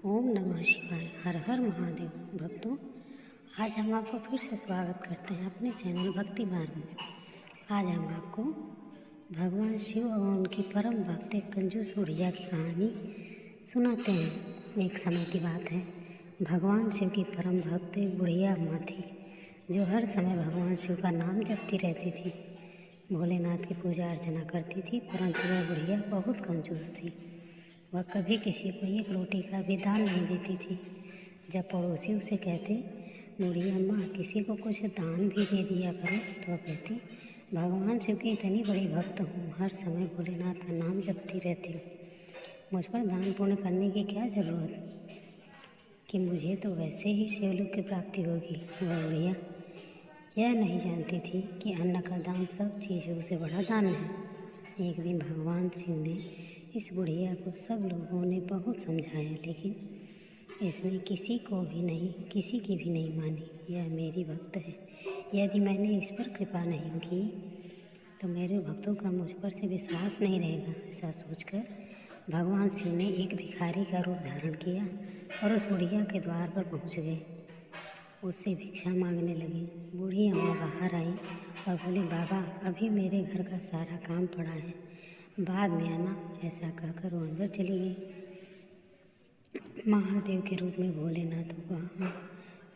ओम नमः शिवाय। हर हर महादेव। भक्तों, आज हम आपको फिर से स्वागत करते हैं अपने चैनल भक्ति मार्ग में। आज हम आपको भगवान शिव और उनकी परम भक्त एक कंजूस बुढ़िया की कहानी सुनाते हैं। एक समय की बात है, भगवान शिव की परम भक्त एक बुढ़िया अम्मा थी जो हर समय भगवान शिव का नाम जपती रहती थी। भोलेनाथ की पूजा अर्चना करती थी, परंतु वह बुढ़िया बहुत कंजूस थी। वह कभी किसी को एक रोटी का भी दान नहीं देती थी। जब पड़ोसी उसे कहते, बूढ़ी अम्मा किसी को कुछ दान भी दे दिया करो, तो वह कहती, भगवान शिव की इतनी बड़ी भक्त हूँ, हर समय भोलेनाथ का नाम जपती रहती हूँ, मुझ पर दान पुण्य करने की क्या ज़रूरत कि मुझे तो वैसे ही शिवलोक की प्राप्ति होगी। वह बुढ़िया यह नहीं जानती थी कि अन्न का दान सब चीज़ों से बड़ा दान है। एक दिन भगवान शिव ने इस बुढ़िया को सब लोगों ने बहुत समझाया, लेकिन इसने किसी की भी नहीं मानी। यह मेरी भक्त है, यदि मैंने इस पर कृपा नहीं की तो मेरे भक्तों का मुझ पर से विश्वास नहीं रहेगा। ऐसा सोचकर भगवान शिव ने एक भिखारी का रूप धारण किया और उस बुढ़िया के द्वार पर पहुंच गए। उससे भिक्षा मांगने लगी। बूढ़ी अम्मा बाहर आई और बोली, बाबा अभी मेरे घर का सारा काम पड़ा है, बाद में आना। ऐसा कहकर वो अंदर चली गई। महादेव के रूप में भोलेनाथ वहाँ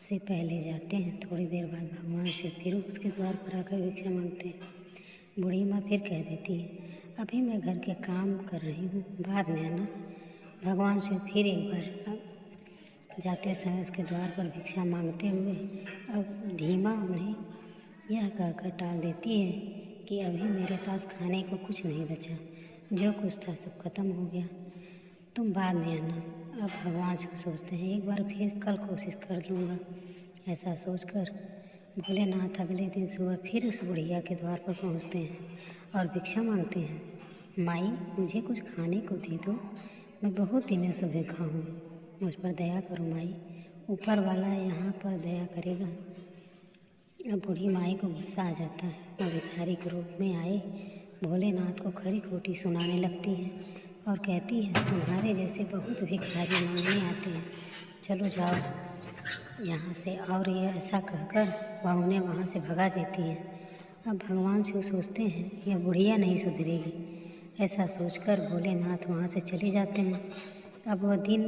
से पहले जाते हैं। थोड़ी देर बाद भगवान शिव फिर उसके द्वार पर आकर भिक्षा मांगते हैं। बूढ़ी माँ फिर कह देती है, अभी मैं घर के काम कर रही हूँ, बाद में आना। भगवान शिव फिर एक बार जाते समय उसके द्वार पर भिक्षा मांगते हुए अब धीमा उन्हें यह कहकर टाल देती है कि अभी मेरे पास खाने को कुछ नहीं बचा, जो कुछ था सब खत्म हो गया, तुम बाद में आना। अब भगवान शिव सोचते हैं, एक बार फिर कल कोशिश कर लूँगा। ऐसा सोचकर भोलेनाथ अगले दिन सुबह फिर उस बुढ़िया के द्वार पर पहुँचते हैं और भिक्षा मांगते हैं। माई मुझे कुछ खाने को दे दो, मैं बहुत दिनों से भूखा हूँ, मुझ पर दया करो माई, ऊपर वाला यहाँ पर दया करेगा। अब बूढ़ी माई को गुस्सा आ जाता है। वह भिखारी के रूप में आए भोलेनाथ को खरी खोटी सुनाने लगती है और कहती है, तुम्हारे जैसे बहुत भिखारी मांगने आते हैं, चलो जाओ यहाँ से। और यह ऐसा कहकर वह उन्हें वहाँ से भगा देती है। अब भगवान शिव सोचते हैं, यह बुढ़िया नहीं सुधरेगी। ऐसा सोचकर भोलेनाथ वहाँ से चले जाते हैं। अब वह दिन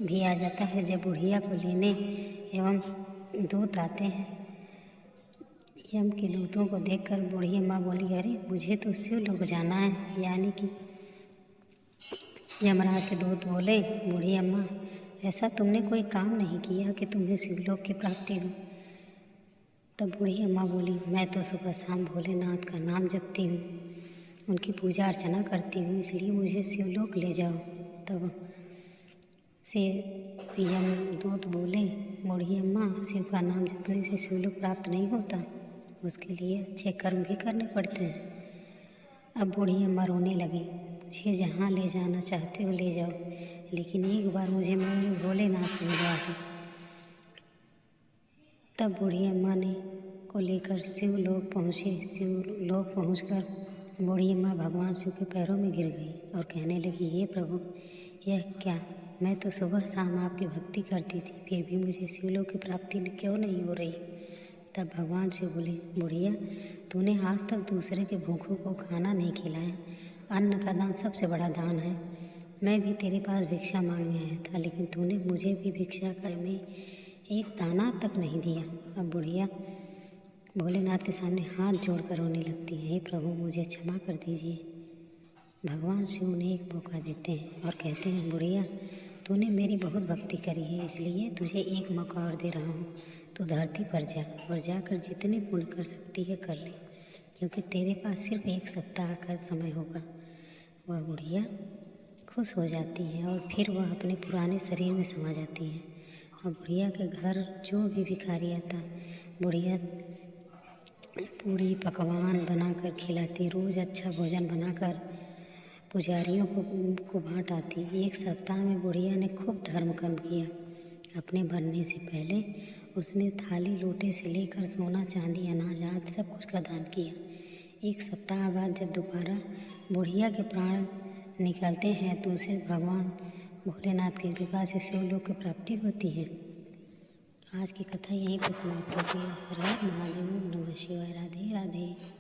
भी आ जाता है जब बुढ़िया को लेने एवं दूत आते हैं। यम के दूतों को देखकर बूढ़ी अम्मा बोली, अरे मुझे तो शिवलोक जाना है। यानी कि यमराज के दूत बोले, बूढ़ी अम्मा ऐसा तुमने कोई काम नहीं किया कि तुम्हें शिवलोक की प्राप्ति हो। तब बूढ़ी अम्मा बोली, मैं तो सुबह शाम भोलेनाथ का नाम जपती हूँ, उनकी पूजा अर्चना करती हूँ, इसलिए मुझे शिवलोक ले जाओ। तब से यमदूत बोले, बूढ़ी अम्मा शिव का नाम जपने से शिवलोक प्राप्त नहीं होता, उसके लिए अच्छे कर्म भी करने पड़ते हैं। अब बूढ़ी अम्मा रोने लगी, मुझे जहाँ ले जाना चाहते हो ले जाओ, लेकिन एक बार मुझे मेरे भोलेनाथ से मिलवा दो। तब बूढ़ी अम्मा ने को लेकर शिवलोक पहुँचे। शिवलोक पहुँचकर बूढ़ी अम्मा भगवान शिव के पैरों में गिर गई और कहने लगी, हे प्रभु यह क्या, मैं तो सुबह शाम आपकी भक्ति करती थी, फिर भी मुझे शिवलोक की प्राप्ति क्यों नहीं हो रही। तब भगवान शिव बोले, बुढ़िया तूने आज तक दूसरे के भूखों को खाना नहीं खिलाया, अन्न का दान सबसे बड़ा दान है। मैं भी तेरे पास भिक्षा मांगने आया था, लेकिन तूने मुझे भी भिक्षा का में एक दाना तक नहीं दिया। अब बुढ़िया भोलेनाथ के सामने हाथ जोड़कर रोने लगती है, हे प्रभु मुझे क्षमा कर दीजिए। भगवान शिव उन्हें एक मौका देते हैं और कहते हैं, बुढ़िया तूने मेरी बहुत भक्ति करी है, इसलिए तुझे एक मौका और दे रहा हूँ। तू धरती पर जा और जाकर जितने पुण्य कर सकती है कर ले, क्योंकि तेरे पास सिर्फ एक सप्ताह का समय होगा। वह बुढ़िया खुश हो जाती है और फिर वह अपने पुराने शरीर में समा जाती है। और बुढ़िया के घर जो भी भिखारी आता, बुढ़िया पूरी पकवान बनाकर खिलाती, रोज़ अच्छा भोजन बनाकर पुजारियों को बाँट आती। एक सप्ताह में बुढ़िया ने खूब धर्म कर्म किया। अपने मरने से पहले उसने थाली लोटे से लेकर सोना चांदी अनाज आदि सब कुछ का दान किया। एक सप्ताह बाद जब दोबारा बुढ़िया के प्राण निकलते हैं तो उसे भगवान भोलेनाथ की कृपा से शिवलोक की प्राप्ति होती है। आज की कथा यहीं पर समाप्त होती है। हर हर महादेव, नमः शिवाय, राधे राधे।